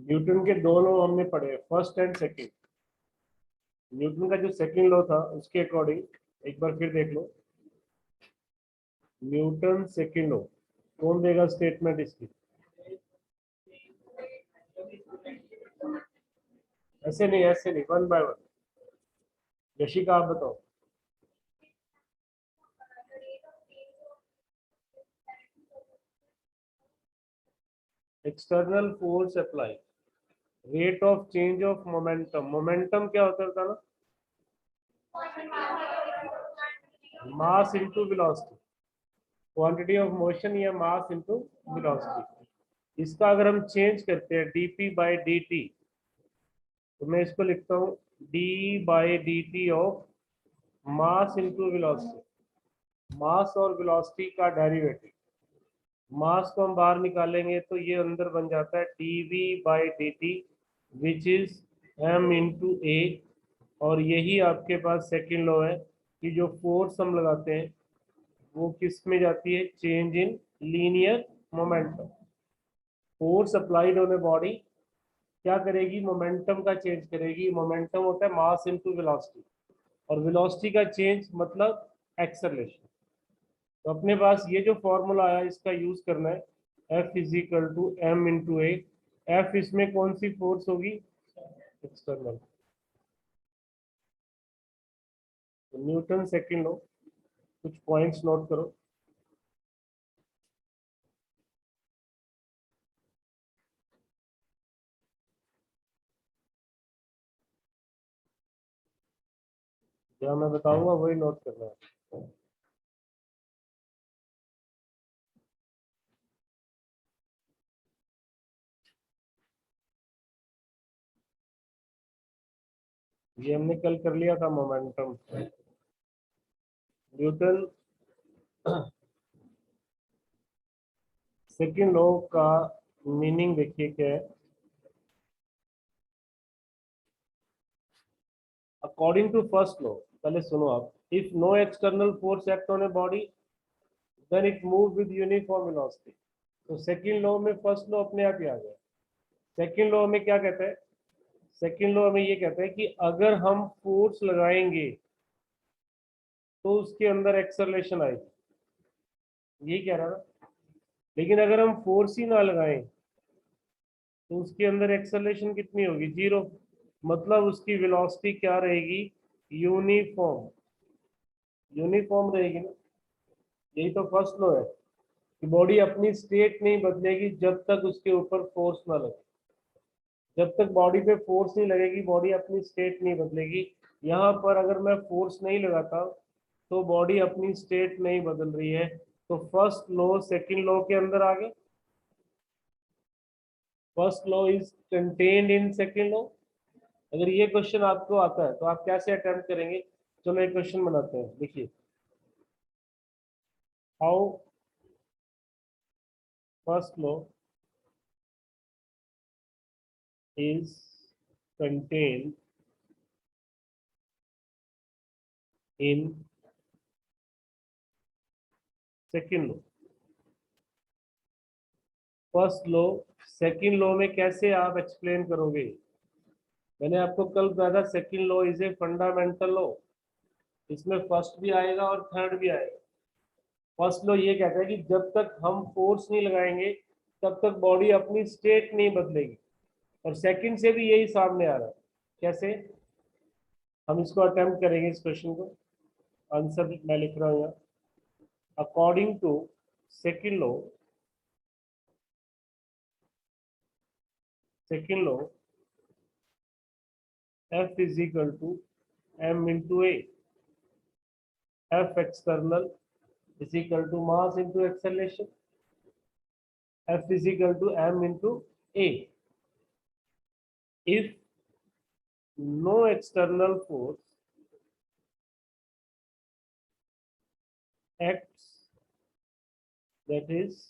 Newton के दो law हमने पढ़े, फर्स्ट एंड सेकंड। न्यूटन का जो सेकंड लॉ था उसके अकॉर्डिंग एक बार फिर देख लो। न्यूटन सेकंड लॉ कौन देगा स्टेटमेंट इसकी? ऐसे नहीं, वन बाय वन। यशिका आप बताओ। External force apply, rate of change of momentum. Momentum क्या होता था ना? मास into velocity, quantity of motion या मास इनटू वेलोसिटी। इसका अगर हम चेंज करते हैं डीपी बाय dt, तो मैं इसको लिखता हूँ d by dt of mass into velocity. Mass और वेलोसिटी का डेरिवेटिव, मास को हम बाहर निकालेंगे तो ये अंदर बन जाता है dv by dt which is m into a. और यही आपके पास सेकेंड लॉ है कि जो फोर्स हम लगाते हैं वो किस में जाती है? Change in linear momentum. Force applied on a body क्या करेगी? मोमेंटम का चेंज करेगी। मोमेंटम होता है मास इनटू वेलोसिटी, और वेलोसिटी का चेंज मतलब एक्सेलरेशन। तो अपने पास ये जो फॉर्मूला आया इसका यूज करना है, F is equal to M into A. F इसमें कौन सी फोर्स होगी? एक्सटर्नल। तो न्यूटन सेकंड लो, कुछ पॉइंट्स नोट करो। जो मैं बताऊंगा वही नोट करना है। ये हमने कल कर लिया था मोमेंटम। न्यूटन सेकंड लॉ का मीनिंग देखिए क्या है। अकॉर्डिंग टू फर्स्ट लॉ, पहले सुनो आप, if no external force act on a body then it move with uniform velocity. तो सेकंड लॉ में फर्स्ट लॉ अपने आप ही आ गया। सेकंड लॉ में क्या कहता है? सेकंड लॉ में ये कहता है कि अगर हम फोर्स लगाएंगे तो उसके अंदर एक्सेलरेशन आएगी, ये कह रहा ना। लेकिन अगर हम फोर्स ही ना लगाएं तो उसके अंदर एक्सेलरेशन कितनी होगी? जीरो। मतलब उसकी वेलोसिटी क्या रहेगी? यूनिफॉर्म। यूनिफॉर्म रहेगी ना। यही तो फर्स्ट लॉ है कि बॉडी अपनी स्टेट नहीं बदलेगी जब तक उसके ऊपर फोर्स ना लगे। जब तक बॉडी पे फोर्स नहीं लगेगी बॉडी अपनी स्टेट नहीं बदलेगी। यहाँ पर अगर मैं फोर्स नहीं लगाता तो बॉडी अपनी स्टेट नहीं बदल रही है। तो फर्स्ट लॉ सेकंड लॉ के अंदर आ गए। First law is contained in second law. अगर ये क्वेश्चन आपको आता है तो आप कैसे अटेम्प्ट करेंगे? चलो एक क्वेश्चन बनाते हैं, देखिए। How first law is contained in second law. First law second law में कैसे आप एक्सप्लेन करोगे? मैंने आपको कल बताया था second law is a fundamental law. इसमें फर्स्ट भी आएगा और थर्ड भी आएगा। फर्स्ट लॉ ये कहता है कि जब तक हम फोर्स नहीं लगाएंगे तब तक बॉडी अपनी स्टेट नहीं बदलेगी। और सेकंड से भी यही सामने आ रहा है। कैसे? हम इसको अटेम्प्ट करेंगे इस क्वेश्चन को। आंसर मैं लिख रहा हूँ यहाँ। According to second law, second law F is equal to m into a. F external is equal to mass into acceleration. F is equal to m into a. If no external force acts, that is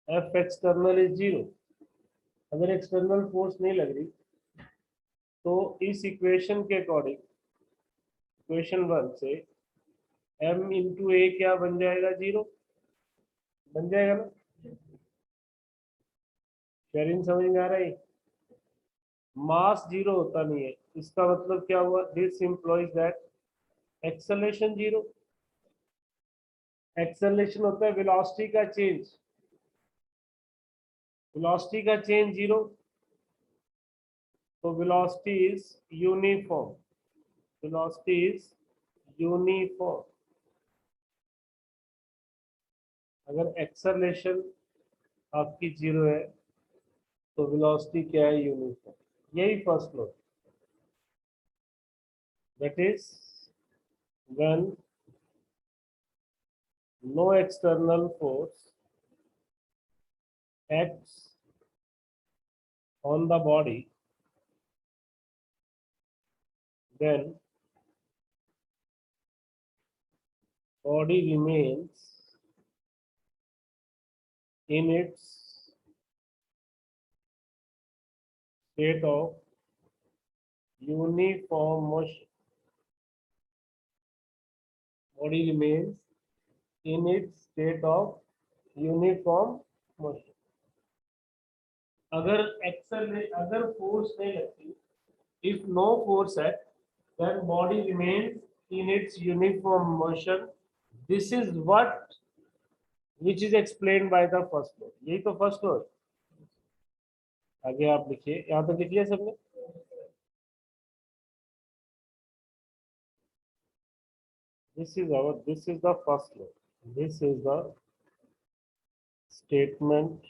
F external is zero. अगर external force नहीं लग रही तो इस equation के according, equation one से m into ए क्या बन जाएगा? जीरो बन जाएगा ना। शेरिन समझ में आ रहा है? मास जीरो होता नहीं है, इसका मतलब क्या हुआ? This employees that acceleration zero. Acceleration होता है वेलोसिटी का चेंज, वेलोसिटी का चेंज जीरो, तो velocity is uniform, velocity is uniform. अगर एक्सेलरेशन आपकी जीरो है तो वेलोसिटी क्या है? यूनिफॉर्म। यही first law, that is when no external force acts on the body, then body remains in its state of uniform motion. Body remains in its state of uniform motion. अगर force नहीं लगती, if no force act, then body remains in its uniform motion. This is what which is explained by the first law. यही तो first law. आगे आप लिखिए, यहाँ तक लिख लिया सबने? This is the first law. This is the statement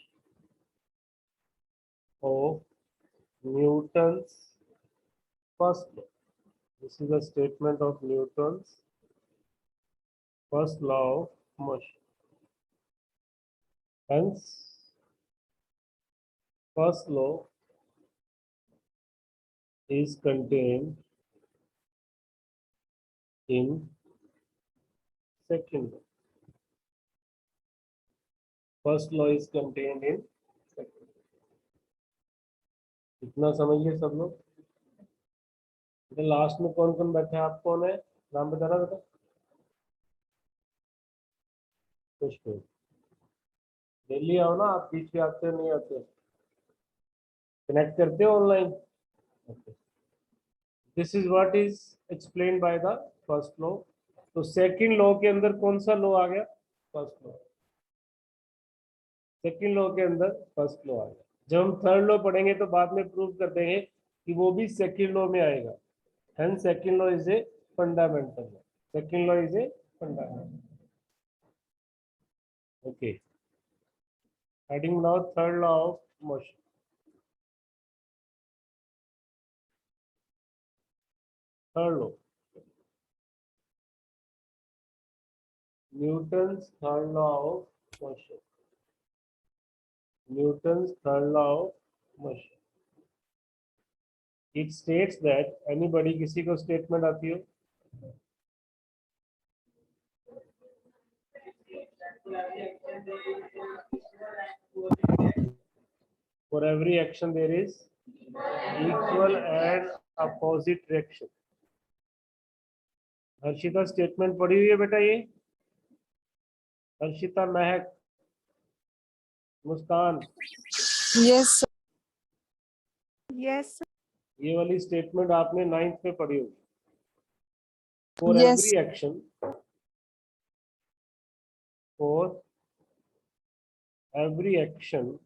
of Newton's first law. This is the statement of Newton's first law of motion. Hence, first law is contained in second law. First law is contained in second law. इतना समझिए सब लोग। Last में कौन कौन बैठे हैं? आप कौन है? नाम बताना बेटा। कुछ डेली आओ ना आप, बीच में आते हो नहीं आते? कनेक्ट करते हो online? This is what is explain by the first law. तो सेकंड लॉ के अंदर कौन सा लॉ आ गया? First law. सेकंड लॉ के अंदर फर्स्ट लॉ आ गया। जब हम थर्ड लॉ पढ़ेंगे तो बाद में प्रूव कर देंगे कि वो भी सेकंड लॉ में आएगा। Hence second law is a fundamental law. Second law is a fundamental. Okay, heading now third law of motion. Third law, Newton's third law of motion. Newton's third law of motion. It states that anybody, किसी को statement आती हो? For every action there is equal and opposite reaction. Harshita statement पढ़ी हुई है बेटा ये? हर्षिता, महक, मुस्कान? Yes yes ये वाली स्टेटमेंट आपने 9th में पढ़ी होगी। For Yes. every action, for every action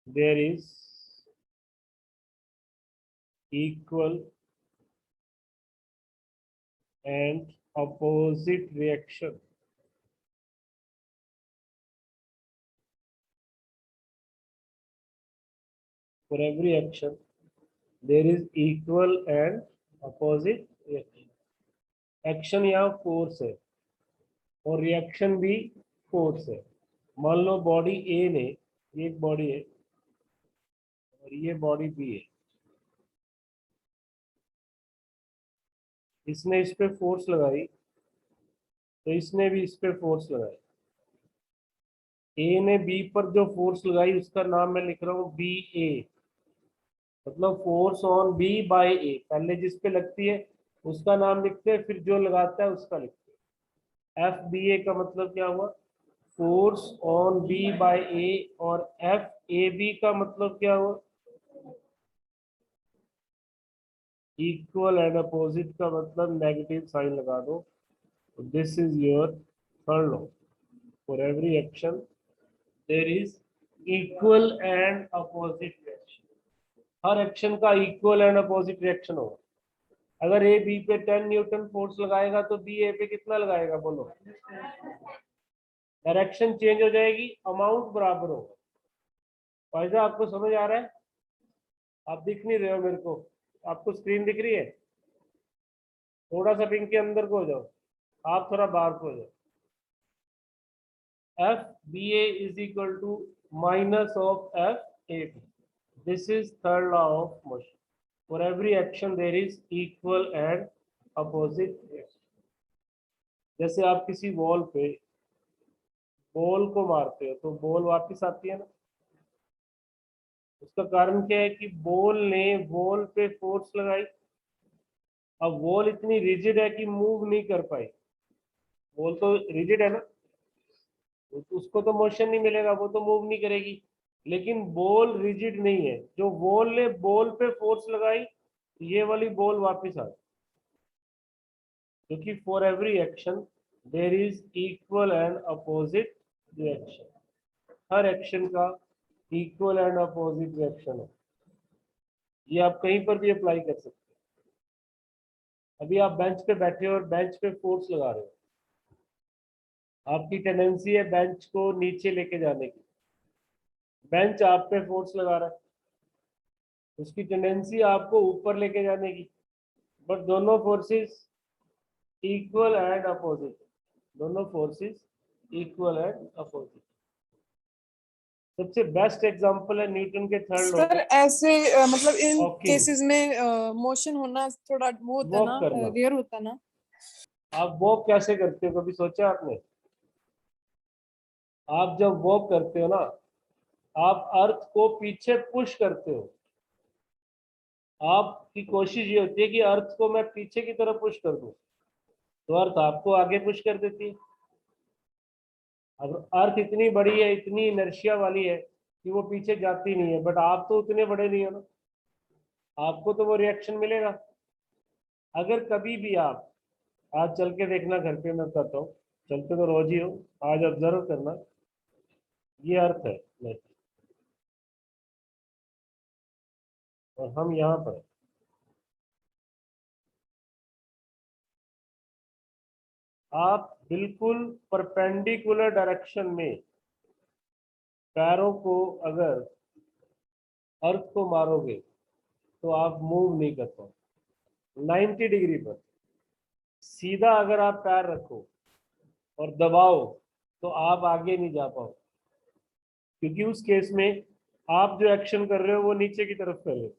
there is equal and opposite reaction. For every action there is equal and opposite reaction. Action यहाँ फोर्स है और रिएक्शन भी फोर्स है। मान लो बॉडी ए ने, ये एक बॉडी है और ये बॉडी बी है, इसने इस पे फोर्स लगाई तो इसने भी इस पे फोर्स लगाई। ए ने बी पर जो फोर्स लगाई उसका नाम मैं लिख रहा हूँ बी ए, मतलब फोर्स ऑन बी बाय ए। पहले जिस पे लगती है उसका नाम लिखते हैं, फिर जो लगाता है उसका लिखते हैं। एफ बी ए का मतलब क्या हुआ? फोर्स ऑन बी बाय ए, और एफ ए बी का मतलब क्या हुआ? इक्वल एंड अपोजिट का मतलब नेगेटिव साइन लगा दो। This is your third law. For every action there is equal and opposite reaction. हर एक्शन का इक्वल एंड अपोजिट रिएक्शन होगा। अगर ए बी पे 10 न्यूटन फोर्स लगाएगा तो बी ए पे कितना लगाएगा? बोलो। डायरेक्शन चेंज हो जाएगी, अमाउंट बराबर होगा। फायदा आपको समझ आ रहा है? आप दिख नहीं रहे हो मेरे को, आपको स्क्रीन दिख रही है? थोड़ा सा पिंक के अंदर को हो जाओ, आप थोड़ा बाहर को हो जाओ। F B A is equal to minus of F A B. This is third law of motion. For every action there is equal and opposite reaction. जैसे आप किसी वॉल पे बॉल को मारते हो तो बॉल वापस आती है ना। उसका कारण क्या है कि बॉल ने वॉल पे फोर्स लगाई। अब वॉल इतनी रिजिड है कि मूव नहीं कर पाई। बॉल तो रिजिड है ना, तो उसको तो मोशन नहीं मिलेगा, वो तो मूव नहीं करेगी। लेकिन बॉल रिजिड नहीं है, जो वॉल ने बॉल पे फोर्स लगाई, ये वाली बॉल वापस आ गई। क्योंकि for every action there is equal and opposite reaction. हर एक्शन का इक्वल एंड अपोजिट रिएक्शन है। ये आप कहीं पर भी अप्लाई कर सकते हैं। अभी आप बेंच पे बैठे हो और बेंच पे फोर्स लगा रहे हो, आपकी टेंडेंसी है बेंच को नीचे लेके जाने की। बेंच आप पे फोर्स लगा रहा है, उसकी टेंडेंसी आपको ऊपर लेके जाने की। बट दोनों फोर्सेस इक्वल एंड अपोजिट। दोनों फोर्सेस इक्वल एंड अपोजिट। सबसे बेस्ट एग्जांपल है न्यूटन के थर्ड लॉ सर का। ऐसे मतलब इन वॉकिंग, केसेस में मोशन होना थोड़ा वो होता है वॉक ना, करना। रेयर होता है ना। आप वॉक कैसे करते हो, कभी सोचा आपने? आप जब वॉक करते हो ना, आप अर्थ को पीछे पुश करते हो। आपकी कोशिश ये होती है कि अर्थ को मैं पीछे की तरफ पुश कर दूं, तो अर्थ आपको आगे पुश कर देती है। अब अर्थ इतनी बड़ी है, इतनी इनर्शिया वाली है कि वो पीछे जाती नहीं है। बट आप तो उतने बड़े नहीं हो ना, आपको तो वो रिएक्शन मिलेगा। अगर कभी भी आप आज चल के देखना, घर पे मैं बताता हूँ, चलते तो रोज ही हो, आज ऑब्जर्व करना। ये अर्थ है नहीं, और हम यहाँ पर हैं। आप बिल्कुल परपेंडिकुलर डायरेक्शन में पैरों को अगर अर्थ को मारोगे तो आप मूव नहीं कर पाओ। 90 डिग्री पर सीधा अगर आप पैर रखो और दबाओ तो आप आगे नहीं जा पाओ। क्योंकि उस केस में आप जो एक्शन कर रहे हो वो नीचे की तरफ कर रहे हो,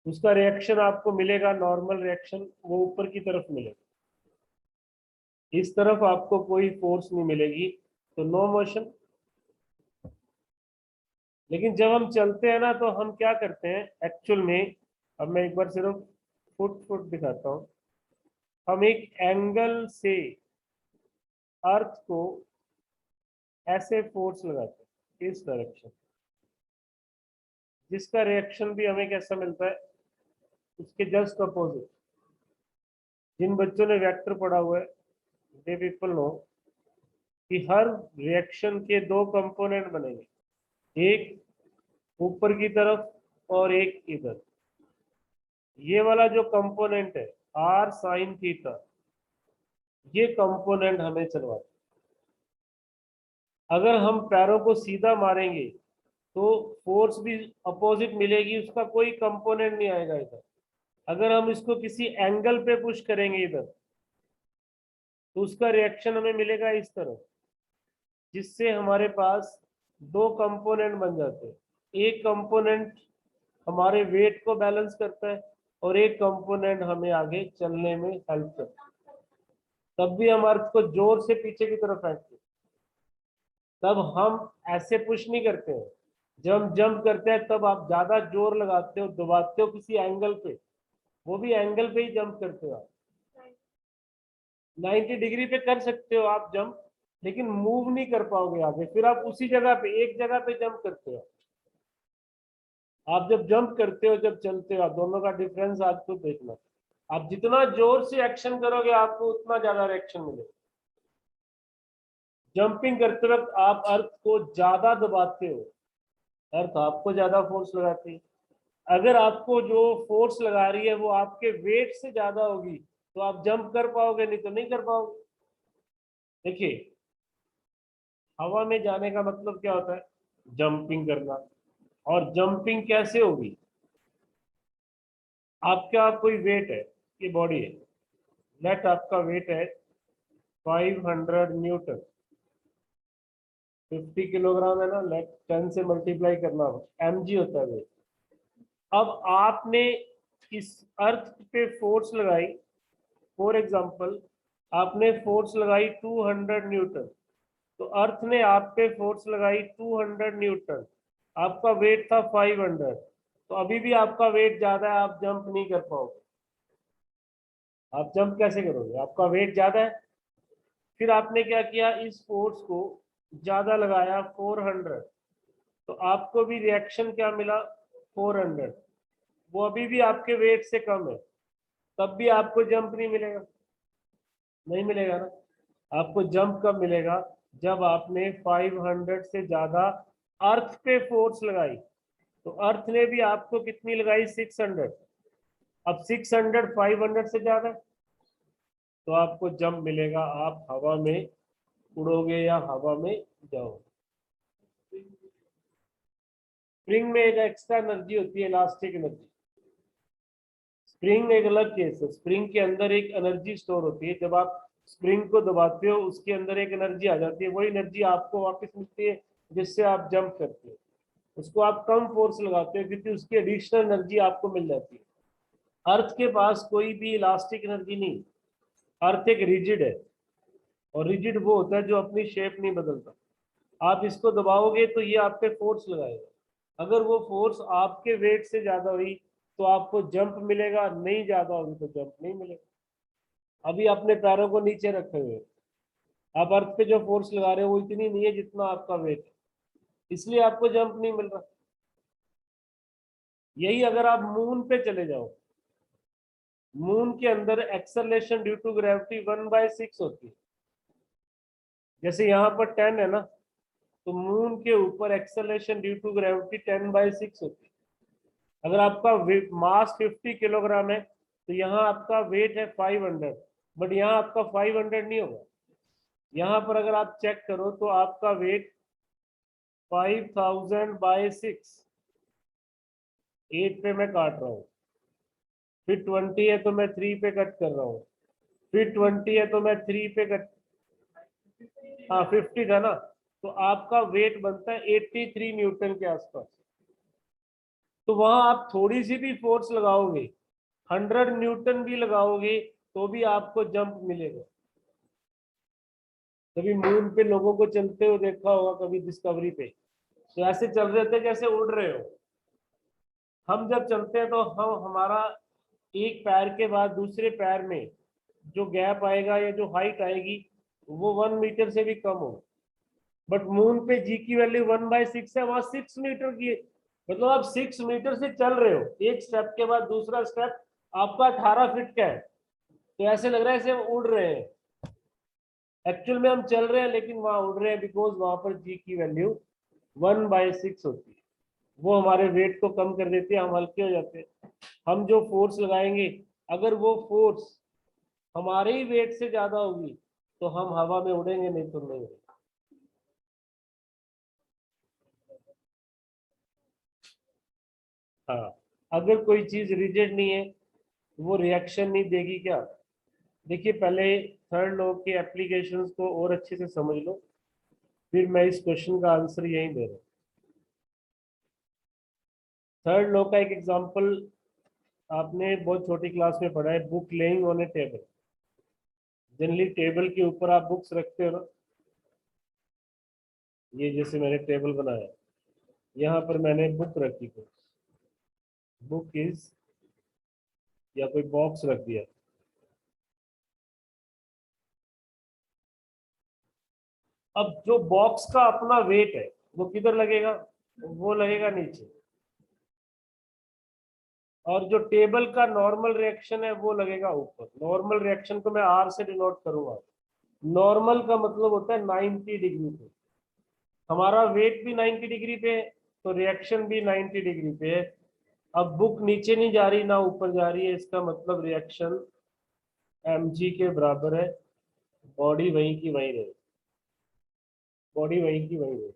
उसका रिएक्शन आपको मिलेगा, नॉर्मल रिएक्शन वो ऊपर की तरफ मिलेगा। इस तरफ आपको कोई फोर्स नहीं मिलेगी, तो नो मोशन। लेकिन जब हम चलते हैं ना, तो हम क्या करते हैं एक्चुअल में? अब मैं एक बार सिर्फ फुट फुट दिखाता हूँ। हम एक एंगल से अर्थ को ऐसे फोर्स लगाते हैं इस डायरेक्शन, जिसका रिएक्शन भी हमें कैसा मिलता है? उसके जस्ट अपोजिट। जिन बच्चों ने वेक्टर पढ़ा हुआ है, दे पीपल नो कि हर रिएक्शन के दो कंपोनेंट बनेंगे, एक ऊपर की तरफ और एक इधर। ये वाला जो कंपोनेंट है आर साइन थीटा, ये कंपोनेंट हमें चलवाता है। अगर हम पैरों को सीधा मारेंगे तो फोर्स भी अपोजिट मिलेगी, उसका कोई कंपोनेंट नहीं आएगा इधर। अगर हम इसको किसी एंगल पे पुश करेंगे इधर, तो उसका रिएक्शन हमें मिलेगा इस तरह, जिससे हमारे पास दो कंपोनेंट बन जाते हैं। एक कंपोनेंट हमारे वेट को बैलेंस करता है और एक कंपोनेंट हमें आगे चलने में हेल्प करता है। तब भी हम अर्थ को जोर से पीछे की तरफ फेंकते हैं, तब हम ऐसे पुश नहीं करते हैं। जब हम जंप करते हैं तब आप ज्यादा जोर लगाते हो, दबाते हो किसी एंगल पे, वो भी एंगल पे ही जंप करते हो आप। 90 डिग्री पे कर सकते हो आप जंप, लेकिन मूव नहीं कर पाओगे आगे, फिर आप उसी जगह पे एक जगह पे जंप करते हो। आप जब जंप करते हो जब चलते हो, आप दोनों का डिफरेंस आपको देखना। आप जितना जोर से एक्शन करोगे आपको उतना ज्यादा रिएक्शन मिलेगा। जंपिंग करते वक्त आप अर्थ को ज्यादा दबाते हो, अर्थ आपको ज्यादा फोर्स लगाती है। अगर आपको जो फोर्स लगा रही है वो आपके वेट से ज्यादा होगी तो आप जंप कर पाओगे, नहीं तो नहीं कर पाओगे। देखिए, हवा में जाने का मतलब क्या होता है? जंपिंग करना। और जंपिंग कैसे होगी? आपका कोई वेट है, ये बॉडी है, लेट आपका वेट है 500 न्यूटन, 50 किलोग्राम है ना, लेट 10 से मल्टीप्लाई करना होगा, mg होता है वेट। अब आपने इस अर्थ पे फोर्स लगाई, फॉर एग्जांपल आपने फोर्स लगाई 200 न्यूटन, तो अर्थ ने आप पे फोर्स लगाई 200 न्यूटन, आपका वेट था 500, तो अभी भी आपका वेट ज्यादा है, आप जंप नहीं कर पाओगे। आप जंप कैसे करोगे? आपका वेट ज्यादा है। फिर आपने क्या किया, इस फोर्स को ज्यादा लगाया 400, तो आपको भी रिएक्शन क्या मिला? 400। वो अभी भी आपके वेट से कम है, तब भी आपको जंप नहीं मिलेगा, नहीं मिलेगा ना। आपको जंप कब मिलेगा? जब आपने 500 से ज्यादा अर्थ पे फोर्स लगाई। तो अर्थ ने भी आपको कितनी लगाई? 600। अब 600 500 से ज्यादा है, तो आपको जंप मिलेगा, आप हवा में उड़ोगे या हवा में जाओगे। स्प्रिंग में एक एक्स्ट्रा एनर्जी होती है, इलास्टिक एनर्जी। स्प्रिंग एक अलग केस है, स्प्रिंग के अंदर एक एनर्जी स्टोर होती है, जब आप स्प्रिंग को दबाते हो उसके अंदर एक एनर्जी आ जाती है, वही एनर्जी आपको वापस मिलती है जिससे आप जंप करते हो। उसको आप कम फोर्स लगाते हो क्योंकि उसकी एडिशनल एनर्जी आपको मिल जाती है। अर्थ के पास कोई भी इलास्टिक एनर्जी नहीं। अर्थ एक रिजिड है, और रिजिड वो होता है जो अपनी शेप नहीं बदलता। आप इसको दबाओगे तो ये आप पे फोर्स लगाएगा, अगर वो फोर्स आपके वेट से ज्यादा हुई तो आपको जंप मिलेगा, नहीं ज्यादा होगी तो जंप नहीं मिलेगा। अभी अपने पैरों को नीचे रखे हुए हो, आप अर्थ पे जो फोर्स लगा रहे हो वो इतनी नहीं है जितना आपका वेट है, इसलिए आपको जंप नहीं मिल रहा। यही अगर आप मून पे चले जाओ, मून के अंदर एक्सेलरेशन ड्यू टू ग्रेविटी 1/6 होती है। जैसे यहाँ पर 10 है ना, तो मून के ऊपर एक्सेलरेशन ड्यू टू ग्रेविटी 10/6 होती है। अगर आपका मास 50 किलोग्राम है तो यहाँ आपका वेट है 500, बट यहाँ आपका 500 नहीं होगा। यहाँ पर अगर आप चेक करो तो आपका वेट 5000/6, 8 पे मैं काट रहा हूँ, फिर 20 है तो मैं 3 पे कट कर रहा हूँ, फिर 20 है तो मैं 3 पे कट, हाँ 50 था ना, तो आपका वेट बनता है 83 न्यूटन के आसपास। तो वहां आप थोड़ी सी भी फोर्स लगाओगे, 100 न्यूटन भी लगाओगे, तो भी आपको जंप मिलेगा। कभी मून पे लोगों को चलते हुए देखा होगा, कभी डिस्कवरी पे, तो ऐसे चल रहे थे जैसे उड़ रहे हो। हम जब चलते हैं तो हम हमारा एक पैर के बाद दूसरे पैर में जो गैप आएगा या जो हाइट आएगी वो 1 मीटर से भी कम हो। बट मून पे जी की वैल्यू 1/6 है, वहां 6 मीटर की है। मतलब आप 6 मीटर से चल रहे हो, एक स्टेप के बाद दूसरा स्टेप आपका 18 फीट का है, तो ऐसे लग रहा है जैसे हम उड़ रहे हैं। एक्चुअल में हम चल रहे हैं लेकिन वहां उड़ रहे हैं, बिकॉज वहां पर जी की वैल्यू 1/6 होती है। वो हमारे वेट को कम कर देती है, हम हल्के हो जाते हैं। हम जो फोर्स लगाएंगे, अगर वो फोर्स हमारे ही वेट से ज्यादा होगी तो हम हवा में उड़ेंगे, नहीं तो नहीं उड़ेंगे। हाँ, अगर कोई चीज रिजिड नहीं है वो रिएक्शन नहीं देगी क्या? देखिए, पहले थर्ड लॉ के एप्लीकेशंस को और अच्छे से समझ लो, फिर मैं इस क्वेश्चन का आंसर यही दे रहा हूँ। थर्ड लॉ का एक एग्जांपल आपने बहुत छोटी क्लास में पढ़ा है, book laying on A table. Generally table के ऊपर आप बुक्स रखते हो ना, ये जैसे मैंने टेबल बनाया, यहाँ पर मैंने बुक रखी, कोई बुक इज, या कोई बॉक्स रख दिया। अब जो बॉक्स का अपना वेट है वो किधर लगेगा, वो लगेगा नीचे, और जो टेबल का नॉर्मल रिएक्शन है वो लगेगा ऊपर। नॉर्मल रिएक्शन को मैं आर से डिनोट करूंगा। नॉर्मल का मतलब होता है 90 डिग्री पे। हमारा वेट भी 90 डिग्री पे है, तो रिएक्शन भी 90 डिग्री पे है। अब बुक नीचे नहीं जा रही ना ऊपर जा रही है, इसका मतलब रिएक्शन mg के बराबर है। बॉडी वहीं की वहीं रहे, बॉडी वहीं की वहीं रहे।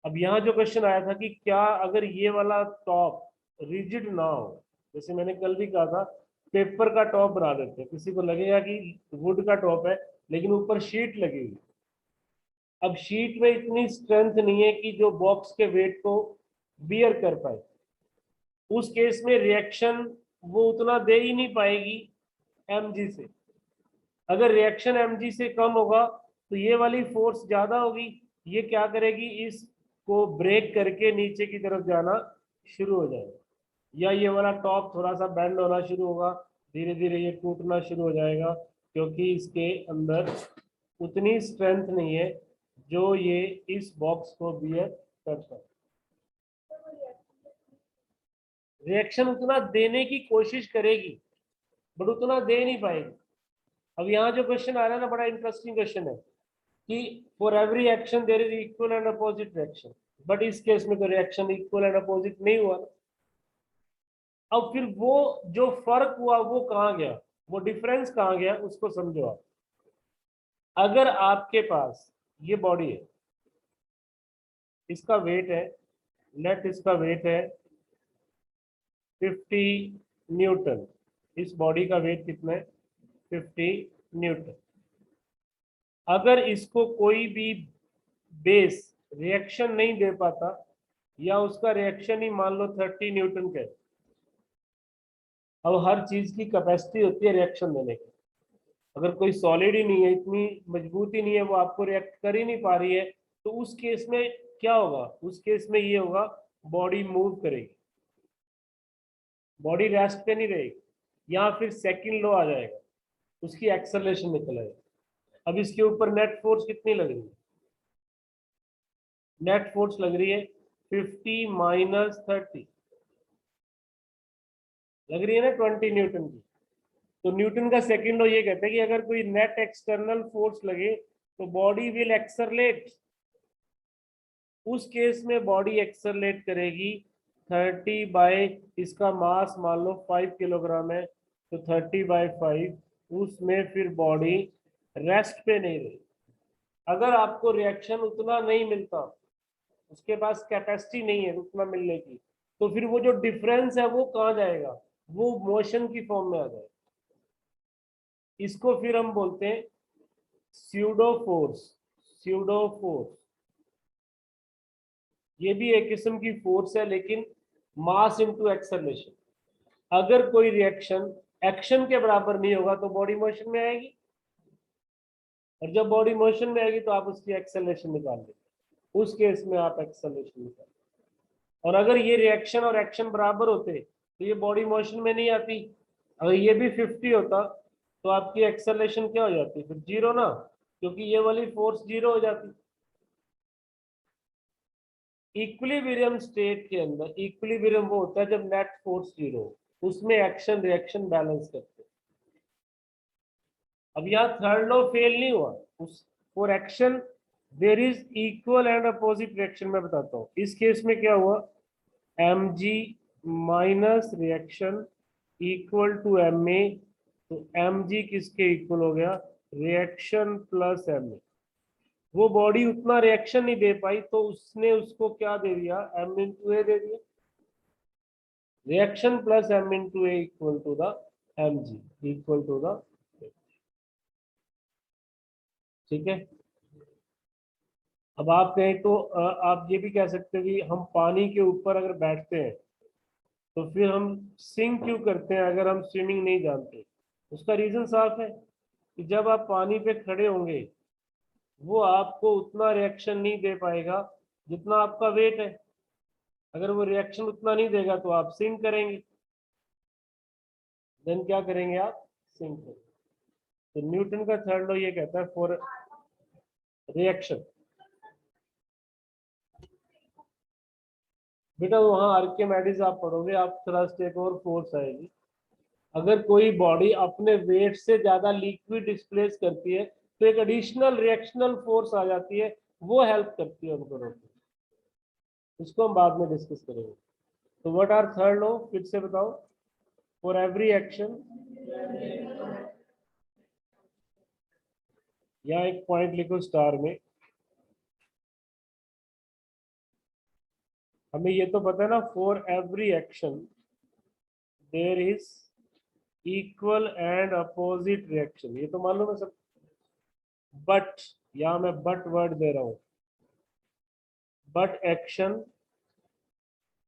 अब यहाँ जो क्वेश्चन आया था कि क्या अगर ये वाला टॉप रिजिड ना हो, जैसे मैंने कल भी कहा था पेपर का टॉप बना देते हैं, किसी को लगेगा कि वुड का टॉप है लेकिन ऊपर शीट लगी हुई। अब शीट में इतनी स्ट्रेंथ नहीं है कि जो बॉक्स के वेट को बियर कर पाए। उस केस में रिएक्शन वो उतना दे ही नहीं पाएगी mg से। अगर रिएक्शन mg से कम होगा तो ये वाली फोर्स ज्यादा होगी, ये क्या करेगी, इसको ब्रेक करके नीचे की तरफ जाना शुरू हो जाएगा, या ये वाला टॉप थोड़ा सा बेंड होना शुरू होगा, धीरे धीरे ये टूटना शुरू हो जाएगा, क्योंकि इसके अंदर उतनी स्ट्रेंथ नहीं है जो ये इस बॉक्स को बियर कर पाए। रिएक्शन उतना देने की कोशिश करेगी बट उतना दे नहीं पाएगी। अब यहाँ जो क्वेश्चन आ रहा है ना, बड़ा इंटरेस्टिंग क्वेश्चन है कि for every action there is equal and opposite reaction, but इस केस में तो रिएक्शन इक्वल एंड अपोजिट नहीं हुआ। अब फिर वो जो फर्क हुआ वो कहाँ गया, वो डिफरेंस कहाँ गया, उसको समझो आप। अगर आपके पास ये बॉडी है, इसका वेट है, लेट इसका वेट है 50 न्यूटन, इस बॉडी का वेट कितना है 50 न्यूटन। अगर इसको कोई भी बेस रिएक्शन नहीं दे पाता, या उसका रिएक्शन ही मान लो 30 न्यूटन का है। अब हर चीज की कैपेसिटी होती है रिएक्शन देने की। अगर कोई सॉलिड ही नहीं है, इतनी मजबूती नहीं है, वो आपको रिएक्ट कर ही नहीं पा रही है, तो उस केस में क्या होगा, उस केस में ये होगा बॉडी मूव करेगी, बॉडी रेस्ट पे नहीं रहेगी, या फिर सेकंड लॉ आ जाएगा, उसकी एक्सेलरेशन निकल आएगी। अब इसके ऊपर नेट फोर्स कितनी लग रही है, नेट फोर्स लग रही है 50 माइनस 30, लग रही है ना 20 न्यूटन की। तो न्यूटन का सेकंड लॉ ये कहता है कि अगर कोई नेट एक्सटर्नल फोर्स लगे तो बॉडी विल एक्सरलेट। उस केस में बॉडी एक्सरलेट करेगी 30 बाय, इसका मास मान लो 5 किलोग्राम है, तो 30/5, उसमें फिर बॉडी रेस्ट पे नहीं रही। अगर आपको रिएक्शन उतना नहीं मिलता, उसके पास कैपेसिटी नहीं है उतना मिलने की, तो फिर वो जो डिफरेंस है वो कहाँ जाएगा, वो मोशन की फॉर्म में आ जाएगा। इसको फिर हम बोलते हैं स्यूडो फोर्स। स्यूडो फोर्स ये भी एक किस्म की फोर्स है, लेकिन मास इनटू एक्सेलरेशन। अगर कोई रिएक्शन एक्शन के बराबर नहीं होगा तो बॉडी मोशन में आएगी, और जब बॉडी मोशन में आएगी तो आप उसकी एक्सेलरेशन निकाल लेंगे, उस केस में आप एक्सेलरेशन निकाल। और अगर ये रिएक्शन और एक्शन बराबर होते तो ये बॉडी मोशन में नहीं आती। अगर ये भी 50 होता तो आपकी एक्सेलरेशन क्या हो जाती, फिर जीरो ना, क्योंकि ये वाली फोर्स जीरो हो जाती। इक्विलिब्रियम स्टेट के अंदर, इक्विलिब्रियम वो होता है जब नेट फोर्स जीरो हो, उसमें एक्शन रिएक्शन बैलेंस करते हैं। अब यहाँ थर्ड लॉ फेल नहीं हुआ, उस for action there is equal and opposite reaction. मैं बताता हूँ इस केस में क्या हुआ, mg minus reaction equal to ma, तो mg किसके इक्वल हो गया, रिएक्शन प्लस ma। वो बॉडी उतना रिएक्शन नहीं दे पाई तो उसने उसको क्या दे दिया, m इंटू ए दे दिया। Reaction plus m into a equal to the mg equal to the, ठीक है। अब आप कहें तो आप ये भी कह सकते हो कि हम पानी के ऊपर अगर बैठते हैं तो फिर हम सिंक क्यों करते हैं अगर हम स्विमिंग नहीं जानते। उसका रीजन साफ है कि जब आप पानी पे खड़े होंगे वो आपको उतना रिएक्शन नहीं दे पाएगा जितना आपका वेट है। अगर वो रिएक्शन उतना नहीं देगा तो आप सिंक करेंगे, देन क्या करेंगे आप, सिंक करेंगे। तो न्यूटन का थर्ड लॉ ये कहता है फॉर रिएक्शन। बेटा वहां आर्किमिडीज आप पढ़ोगे, आप थ्रस्ट एक और फोर्स आएगी। अगर कोई बॉडी अपने वेट से ज्यादा लिक्विड डिस्प्लेस करती है तो एक एडिशनल रिएक्शनल फोर्स आ जाती है, वो हेल्प करती है उनको रोकने। इसको हम बाद में डिस्कस करेंगे। तो व्हाट आर थर्ड लॉ, फिर से बताओ। फॉर एवरी एक्शन, या एक पॉइंट लिखो स्टार में। हमें ये तो पता है ना, for every action there is equal and opposite reaction, ये तो मालूम है सब। बट यहां मैं बट वर्ड दे रहा हूं, but action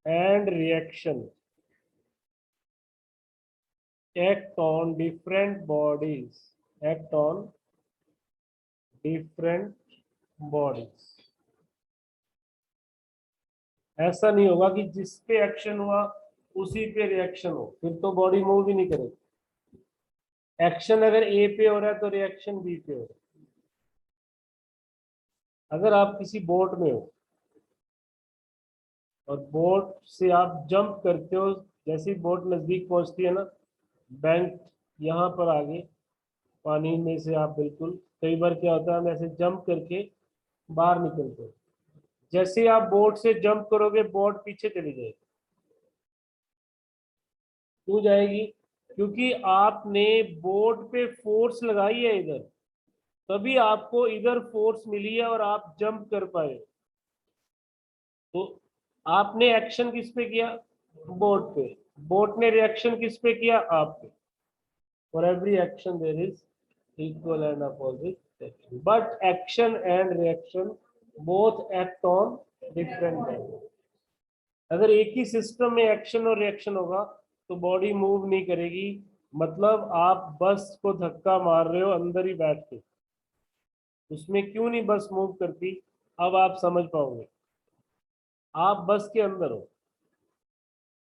and reaction act on different bodies, act on different bodies। ऐसा नहीं होगा कि जिस पे एक्शन हुआ उसी पे रिएक्शन हो, फिर तो बॉडी मूव ही नहीं करेगी। एक्शन अगर ए पे हो रहा है तो रिएक्शन बी पे हो रहा है। अगर आप किसी बोट में हो और बोट से आप जंप करते हो, जैसे ही बोट नजदीक पहुंचती है ना, बैंक यहाँ पर आगे पानी में से आप बिल्कुल, कई बार क्या होता है हम ऐसे जंप करके बाहर निकलते हैं। जैसे ही आप बोट से जंप करोगे बोट पीछे चली जाएगी। क्यों जाएगी? क्योंकि आपने बोट पे फोर्स लगाई है इधर, तभी आपको इधर फोर्स मिली है और आप जंप कर पाए। तो आपने एक्शन किस पे किया? बोट पे। बोट ने रिएक्शन किस पे किया? आप पे। For every action there is equal and opposite action, but action and reaction both act on different time. अगर एक ही सिस्टम में एक्शन और रिएक्शन होगा तो बॉडी मूव नहीं करेगी। मतलब आप बस को धक्का मार रहे हो अंदर ही बैठ के, उसमें क्यों नहीं बस मूव करती, अब आप समझ पाओगे। आप बस के अंदर हो,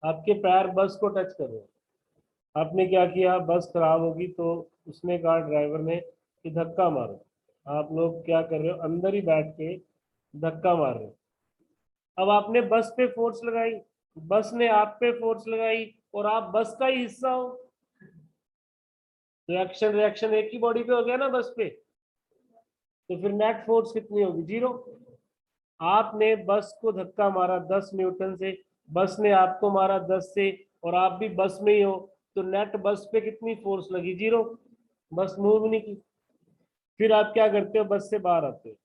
आपके पैर बस को टच कर रहे हो। आपने क्या किया, बस खराब होगी तो उसने कहा ड्राइवर ने कि धक्का मारो। आप लोग क्या कर रहे हो, अंदर ही बैठ के धक्का मार रहे हो। अब आपने बस पे फोर्स लगाई, बस ने आप पे फोर्स लगाई, और आप बस का ही हिस्सा हो, तो एक्शन रिएक्शन एक ही बॉडी पे हो गया ना बस पे। तो फिर नेट फोर्स कितनी होगी? 0। आपने बस को धक्का मारा 10 न्यूटन से, बस ने आपको मारा 10 से, और आप भी बस में ही हो, तो नेट बस पे कितनी फोर्स लगी? 0। बस मूव नहीं की। फिर आप क्या करते हो, बस से बाहर आते हो।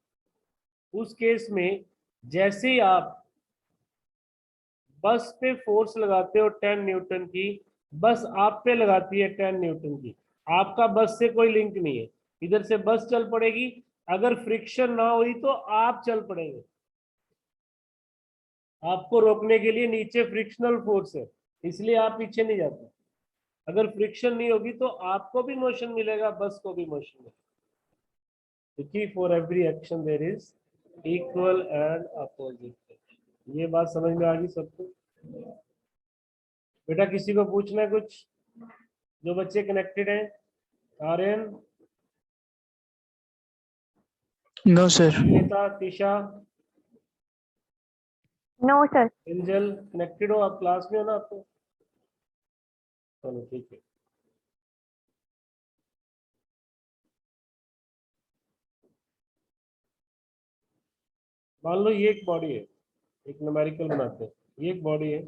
उस केस में जैसे ही आप बस पे फोर्स लगाते हो 10 न्यूटन की, बस आप पे लगाती है 10 न्यूटन की। आपका बस से कोई लिंक नहीं है, इधर से बस चल पड़ेगी। अगर फ्रिक्शन ना हुई तो आप चल पड़ेंगे। आपको रोकने के लिए नीचे फ्रिक्शनल फोर्स है, इसलिए आप पीछे नहीं जाते। अगर फ्रिक्शन नहीं होगी तो आपको भी मोशन मिलेगा, बस को भी मोशन मिलेगा। क्योंकि for every action there is equal and opposite. ये बात समझ में आ गई सबको? बेटा किसी को पूछना है कुछ? जो बच्चे कनेक्टेड हैं, Aryan, no sir. Neta, Tisha, no sir. Angel, connected हो आप? क्लास में हो ना आपको? चलो ठीक है। मान लो ये एक बॉडी है, एक न्यूमेरिकल बनाते हैं। ये एक बॉडी है,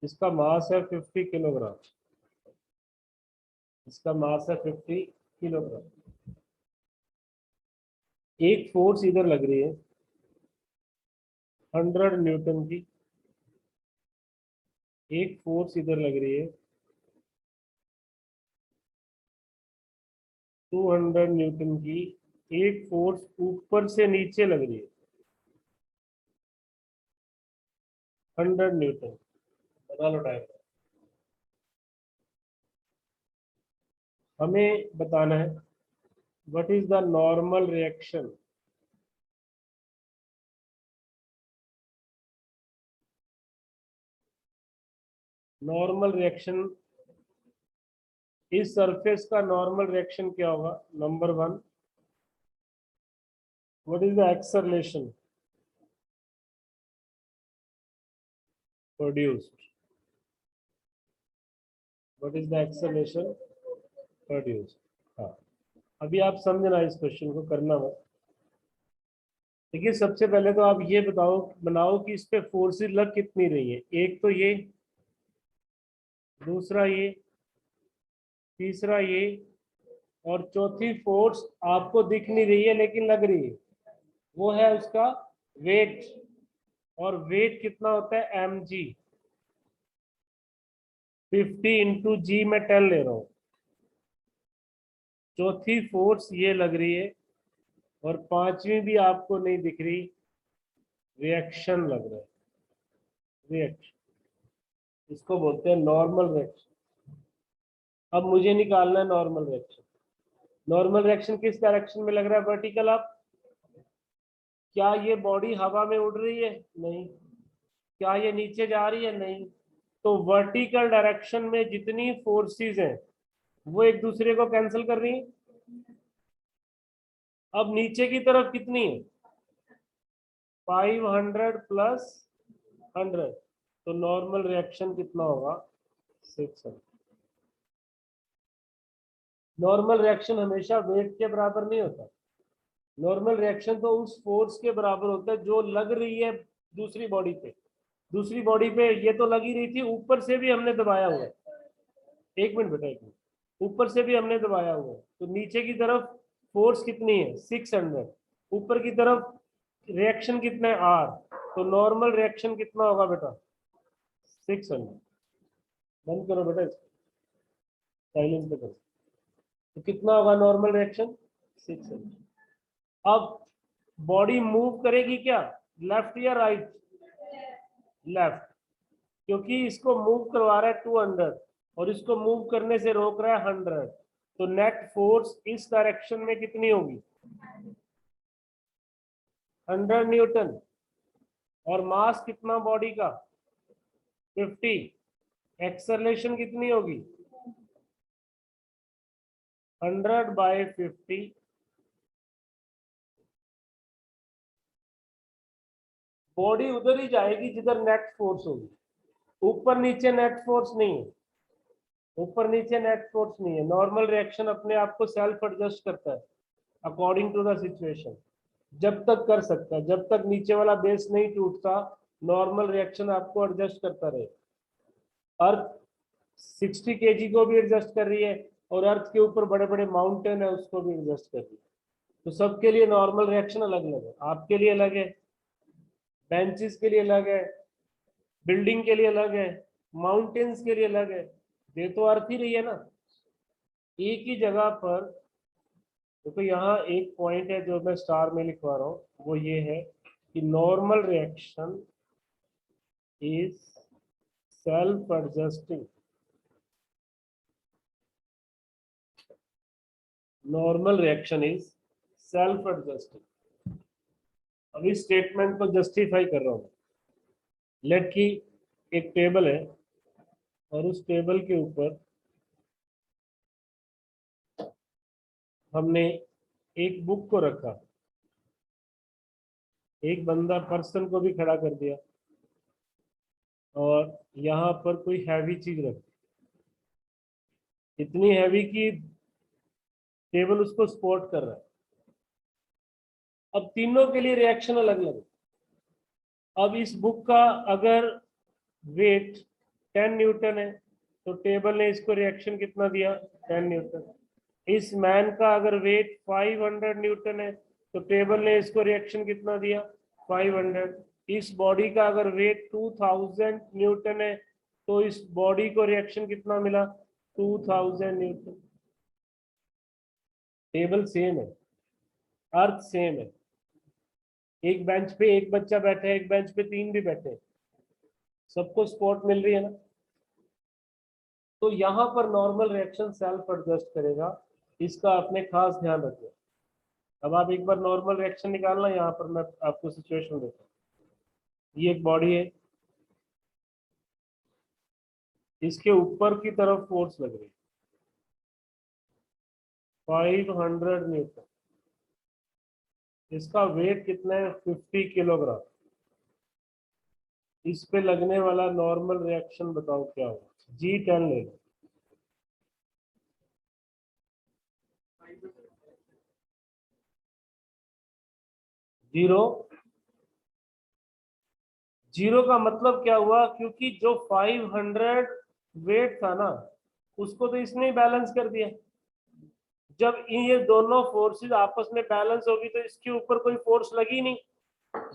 इसका मास है 50 किलोग्राम। इसका मास है 50 किलोग्राम। एक फोर्स इधर लग रही है 100 न्यूटन की, एक फोर्स इधर लग रही है 200 न्यूटन की, एक फोर्स ऊपर से नीचे लग रही है 100 न्यूटन। बता लो टाइम। हमें बताना है what is the normal reaction normal reaction, इस सरफेस का नॉर्मल रिएक्शन क्या होगा? Number 1, what is the acceleration produced? What is the acceleration produced? हाँ, अभी आप समझना, इस क्वेश्चन को करना मत। देखिए, सबसे पहले तो आप ये बनाओ कि इस पे फोर्सेस लग कितनी रही है। एक तो ये, दूसरा ये, तीसरा ये, और चौथी फोर्स आपको दिख नहीं रही है लेकिन लग रही है, वो है उसका वेट। और वेट कितना होता है? mg। 50 इंटू जी में 10 ले रहा हूं। चौथी फोर्स ये लग रही है, और पांचवी भी आपको नहीं दिख रही, रिएक्शन लग रहा है, रिएक्शन। इसको बोलते हैं नॉर्मल रिएक्शन। अब मुझे निकालना है नॉर्मल रिएक्शन। नॉर्मल रिएक्शन किस डायरेक्शन में लग रहा है? Vertical up. क्या ये बॉडी हवा में उड़ रही है? नहीं। क्या ये नीचे जा रही है? नहीं। तो वर्टिकल डायरेक्शन में जितनी फोर्सेस हैं वो एक दूसरे को कैंसिल कर रही हैं। अब नीचे की तरफ कितनी है? 500 प्लस 100, तो नॉर्मल रिएक्शन कितना होगा? 600। नॉर्मल रिएक्शन हमेशा वेट के बराबर नहीं होता। नॉर्मल रिएक्शन तो उस फोर्स के बराबर होता है जो लग रही है दूसरी बॉडी पे। दूसरी बॉडी पे ये तो लगी रही थी, ऊपर से भी हमने दबाया हुआ है। एक मिनट बेटा, एक मिनट। ऊपर से भी हमने दबाया हुआ है, तो नीचे की तरफ फोर्स कितनी है? 600। ऊपर की तरफ रिएक्शन कितना है? आर। तो नॉर्मल रिएक्शन कितना होगा बेटा? 600। बंद करो बेटा इसको, साइलेंस पे करो। तो कितना होगा नॉर्मल रिएक्शन? 600। अब बॉडी मूव करेगी क्या? लेफ्ट या राइट? लेफ्ट, क्योंकि इसको मूव करवा रहा है 200 और इसको मूव करने से रोक रहा है 100। तो नेट फोर्स इस डायरेक्शन में कितनी होगी? 100 न्यूटन। और मास कितना बॉडी का? 50। एक्सेलरेशन कितनी होगी? 100/50। बॉडी उधर ही जाएगी जिधर नेट फोर्स होगी। ऊपर नीचे नेट फोर्स नहीं है, ऊपर नीचे नेट फोर्स नहीं है। नॉर्मल रिएक्शन अपने आप को सेल्फ एडजस्ट करता है अकॉर्डिंग टू द सिचुएशन। जब तक कर सकता है, जब तक नीचे वाला बेस नहीं टूटता, नॉर्मल रिएक्शन आपको एडजस्ट करता रहे। अर्थ 60 केजी को भी एडजस्ट कर रही है, और अर्थ के ऊपर बड़े बड़े माउंटेन है उसको भी एडजस्ट कर रही है। तो सबके लिए नॉर्मल रिएक्शन अलग अलग है। आपके लिए अलग है, बेंचेस के लिए अलग है, बिल्डिंग के लिए अलग है, माउंटेन्स के लिए अलग है। ये तो अर्थ ही रही है ना। एक ही जगह पर देखो, यहाँ एक पॉइंट है जो मैं स्टार में लिखवा रहा हूँ, वो ये है कि normal reaction is self adjusting. Normal reaction is self adjusting. अब इस स्टेटमेंट को जस्टिफाई कर रहा हूँ। लेट की एक टेबल है, और उस टेबल के ऊपर हमने एक बुक को रखा, एक बंदा पर्सन को भी खड़ा कर दिया, और यहाँ पर कोई हैवी चीज रखी, इतनी हैवी कि टेबल उसको सपोर्ट कर रहा है। अब तीनों के लिए रिएक्शन अलग अलग है। अब इस बुक का अगर वेट 10 न्यूटन है, तो टेबल ने इसको रिएक्शन कितना दिया? 10 न्यूटन। इस मैन का अगर वेट 500 न्यूटन है, तो टेबल ने इसको रिएक्शन कितना दिया? 500। इस बॉडी का अगर वेट 2000 न्यूटन है, तो इस बॉडी को रिएक्शन कितना मिला? 2000 न्यूटन। टेबल सेम है, अर्थ सेम है। एक बेंच पे एक बच्चा बैठा है, एक बेंच पे 3 भी बैठे हैं, सबको सपोर्ट मिल रही है ना। तो यहाँ पर नॉर्मल रिएक्शन सेल्फ एडजस्ट करेगा, इसका आपने खास ध्यान रखना। अब आप एक बार नॉर्मल रिएक्शन निकालना, यहाँ पर मैं आपको सिचुएशन देता हूँ। ये एक बॉडी है, इसके ऊपर की तरफ फोर्स लग रही है 500 न्यूटन। इसका वेट कितना है 50 किलोग्राम। इस पे लगने वाला नॉर्मल रिएक्शन बताओ क्या होगा। G10 ले लो। जीरो। जीरो का मतलब क्या हुआ, क्योंकि जो 500 वेट था ना उसको तो इसने बैलेंस कर दिया। जब ये दोनों फोर्सेस आपस में बैलेंस होगी तो इसके ऊपर कोई फोर्स लगी नहीं।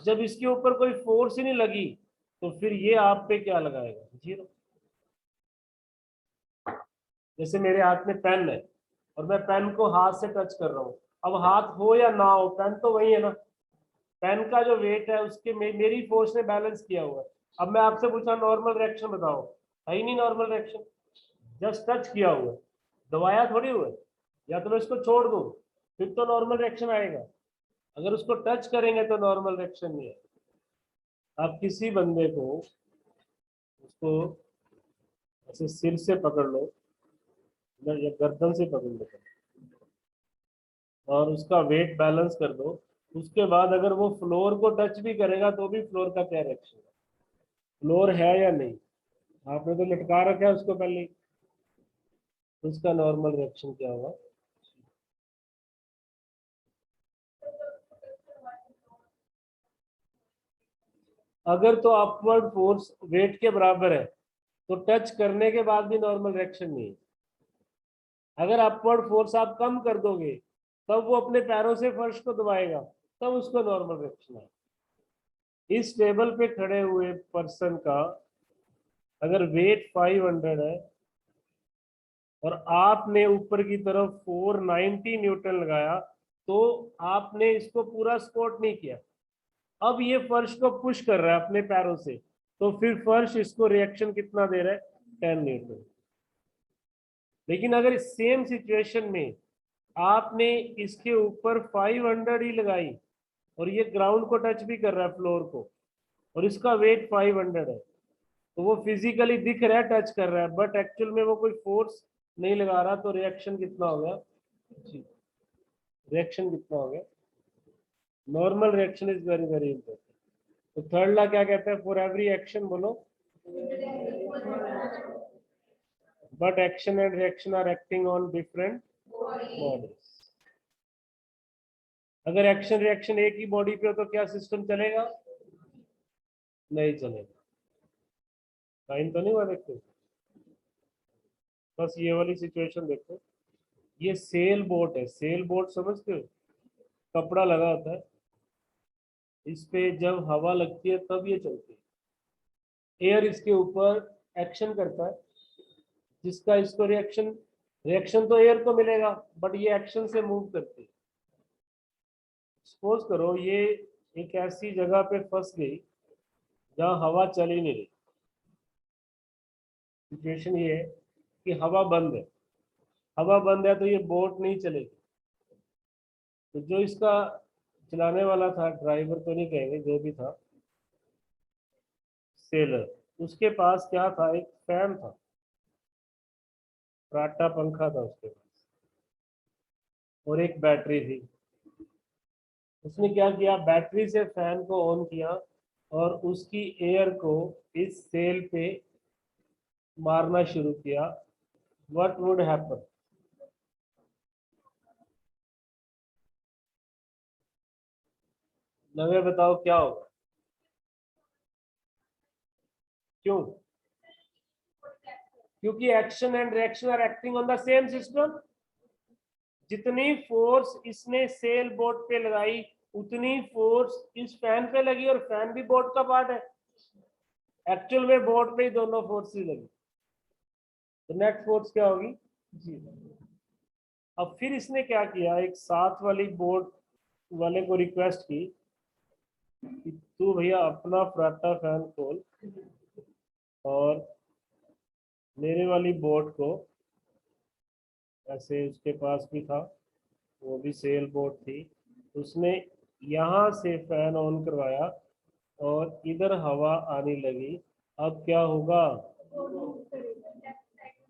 जब इसके ऊपर कोई फोर्स ही नहीं लगी तो फिर ये आप पे क्या लगाएगा, जीरो। जैसे मेरे हाथ में पेन है और मैं पेन को हाथ से टच कर रहा हूँ, अब हाथ हो या ना हो पेन तो वही है ना। पेन का जो वेट है उसके मेरी फोर्स ने बैलेंस किया हुआ है। अब मैं आपसे पूछा नॉर्मल रिएक्शन बताओ, है ही नहीं नॉर्मल रिएक्शन। जस्ट टच किया हुआ है, दबाया थोड़ी हुआ है। या तो मैं इसको छोड़ दूं फिर तो नॉर्मल रिएक्शन आएगा, अगर उसको टच करेंगे तो नॉर्मल रिएक्शन नहीं है। आप किसी बंदे को उसको ऐसे सिर से पकड़ लो या गर्दन से पकड़ लो और उसका वेट बैलेंस कर दो, उसके बाद अगर वो फ्लोर को टच भी करेगा तो भी फ्लोर का क्या रिएक्शन है, फ्लोर है या नहीं। आपने तो लटका रखा है उसको पहले ही, तो उसका नॉर्मल रिएक्शन क्या होगा। अगर तो अपवर्ड फोर्स वेट के बराबर है तो टच करने के बाद भी नॉर्मल रिएक्शन नहीं है। अगर अपवर्ड फोर्स आप कम कर दोगे तब वो अपने पैरों से फर्श को दबाएगा, तब उसको नॉर्मल रिएक्शन है। इस टेबल पे खड़े हुए पर्सन का अगर वेट 500 है और आपने ऊपर की तरफ 490 न्यूटन लगाया तो आपने इसको पूरा सपोर्ट नहीं किया। अब ये फर्श को पुश कर रहा है अपने पैरों से, तो फिर फर्श इसको रिएक्शन कितना दे रहा है, 10 न्यूटन। लेकिन अगर सेम सिचुएशन में आपने इसके ऊपर 500 ही लगाई और ये ग्राउंड को टच भी कर रहा है फ्लोर को और इसका वेट 500 है, तो वो फिजिकली दिख रहा है टच कर रहा है बट एक्चुअल में वो कोई फोर्स नहीं लगा रहा, तो रिएक्शन कितना हो गया जी, रिएक्शन कितना हो गया। Normal reaction is very very important. तो थर्ड ला क्या कहते हैं, फॉर एवरी एक्शन बोलो, but action and reaction are acting on different bodies. अगर एक्शन रिएक्शन एक ही बॉडी पे हो तो क्या सिस्टम चलेगा, नहीं चलेगा। साइन तो नहीं हुआ, देखो बस ये वाली सिचुएशन देखो। ये सेल बोट है, सेल बोट समझते हो, कपड़ा लगा होता है इस पे, जब हवा लगती है तब ये चलती है। एयर इसके ऊपर एक्शन करता है जिसका इसको रिएक्शन, रिएक्शन तो एयर को मिलेगा बट ये एक्शन से मूव करती है। सपोज करो ये एक ऐसी जगह पे फंस गई जहाँ हवा चल ही नहीं रही। सिचुएशन ये है कि हवा बंद है, हवा बंद है तो ये बोट नहीं चलेगी। तो जो इसका चलाने वाला था, ड्राइवर तो नहीं कहेंगे, जो भी था सेलर, उसके पास क्या था, एक फैन था, फराटा पंखा था उसके पास और एक बैटरी थी। उसने क्या किया, बैटरी से फैन को ऑन किया और उसकी एयर को इस सेल पे मारना शुरू किया। व्हाट वुड हैपन, नवे बताओ क्या होगा। क्यों, क्योंकि action and reaction are acting on the same system. जितनी फोर्स इसने सेल बोट पे लगाई उतनी फोर्स इस फैन पे लगी और फैन भी बोट का पार्ट है। एक्चुअल में बोट पे ही दोनों फोर्स ही लगी, तो नेट फोर्स क्या होगी, जी। अब फिर इसने क्या किया, एक साथ वाली बोट वाले को रिक्वेस्ट की कि तू भैया अपना फराटा फैन खोल और मेरे वाली बोट को, ऐसे उसके पास भी था, वो भी सेल बोट थी, उसने यहाँ से फैन ऑन करवाया और इधर हवा आने लगी। अब क्या होगा,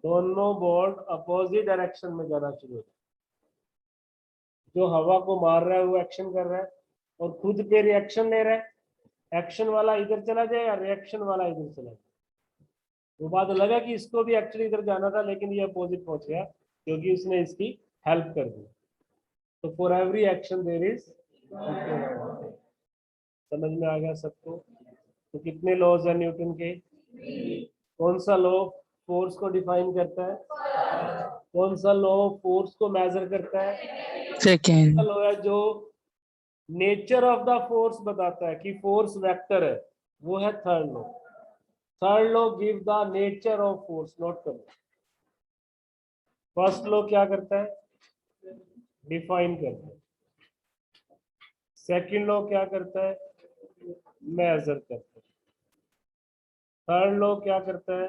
दोनों बोर्ड अपोजिट डायरेक्शन में जाना शुरू होता है। जो हवा को मार रहा है वो एक्शन कर रहा है और खुद पे रिएक्शन ले रहा है। एक्शन वाला इधर चला जाएगा, रिएक्शन वाला इधर चला जाएगा। वो बात अलग है कि इसको भी एक्चुअली इधर जाना था, लेकिन ये अपोजिट पहुंच गया क्योंकि उसने इसकी हेल्प कर दी। तो for every action there is, समझ में आ गया सबको? तो कितने लॉज है न्यूटन के? कौन सा लॉ फोर्स को डिफाइन करता है? कौन सा लॉ फोर्स को मेजर करता है? सेकेंड। लॉ है जो नेचर ऑफ द फोर्स बताता है कि फोर्स वेक्टर है, वो है third law. Third law give the nature of force, note करो। फर्स्ट लॉ क्या करता है? डिफाइन करता है। सेकंड लॉ क्या करता है? मेजर करता है। थर्ड लॉ क्या करता है?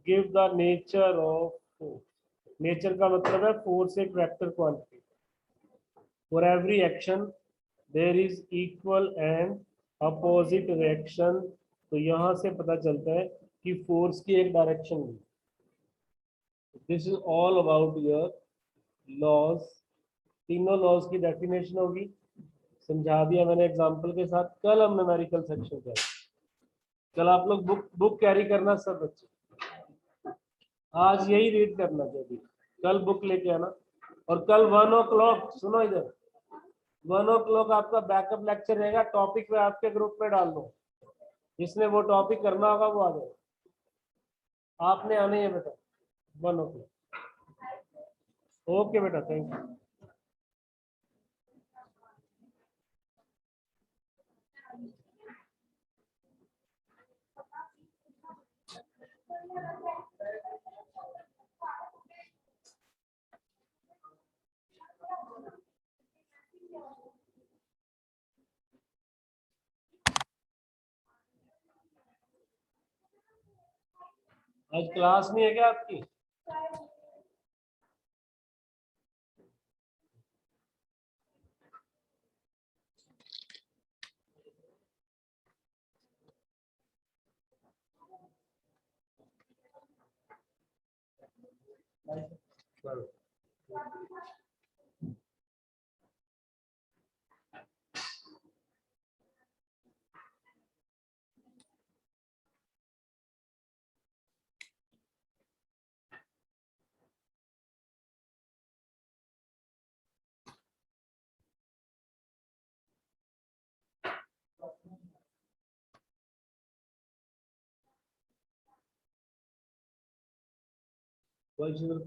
Give the nature of force. Nature का मतलब है फोर्स एक vector quantity. For every action there is equal and opposite reaction. तो यहां से पता चलता है कि फोर्स की एक डायरेक्शन है। This is all about your laws. तीनों लॉज की डेफिनेशन होगी, समझा दिया मैंने एग्जांपल के साथ। कल हम न्यूमेरिकल सेक्शन करें। कल आप लोग बुक कैरी करना सब बच्चे, आज यही रीड करना चाहिए। कल बुक लेके आना। और कल 1 o'clock, सुनो इधर, 1 o'clock आपका बैकअप लेक्चर रहेगा। टॉपिक में आपके ग्रुप में डाल दो, जिसने वो टॉपिक करना होगा वो आ जाए। आपने आने है बेटा 1 o'clock। ओके बेटा, थैंक यू। आज क्लास नहीं है क्या आपकी? चलो।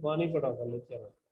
पानी पड़ा था लेकर।